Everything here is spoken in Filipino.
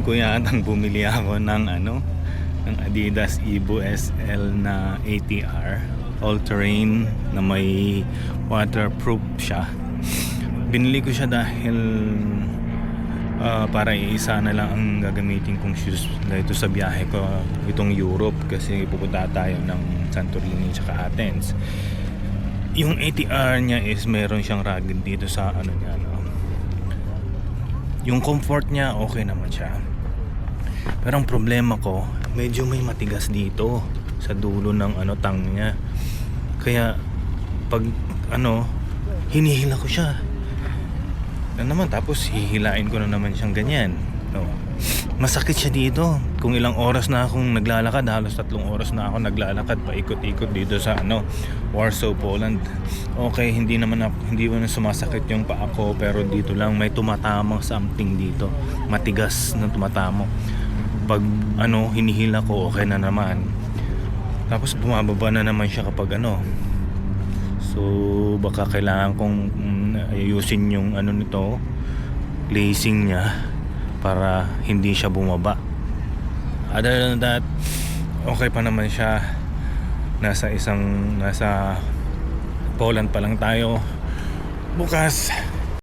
Kuya atang bumili ako ng ng Adidas Evo SL na ATR all-terrain na may waterproof siya. Binili ko siya dahil para iisa na lang ang gagamitin kong shoes dito sa biyahe ko itong Europe, kasi pupunta tayo ng Santorini tsaka Athens. Yung ATR niya is meron siyang rugged dito sa niya, yung comfort niya okay naman siya. Pero ang problema ko, medyo may matigas dito sa dulo ng tang niya. Kaya pag hinihila ko siya naman, tapos hihilain ko na naman siyang ganyan. Masakit siya dito. Kung ilang oras na akong naglalakad, halos 3 oras na ako naglalakad paikot-ikot dito sa Warsaw, Poland. Okay, hindi mo na sumasakit yung paa ko, pero dito lang may tumatamang something dito. Matigas na tumatamo. Pag hinihila ko, okay na naman. Tapos bumababa na naman siya kapag So baka kailangan kong ayusin yung nito, lacing niya, para hindi siya bumaba. Other than that, okay pa naman siya. Nasa Poland pa lang tayo. Bukas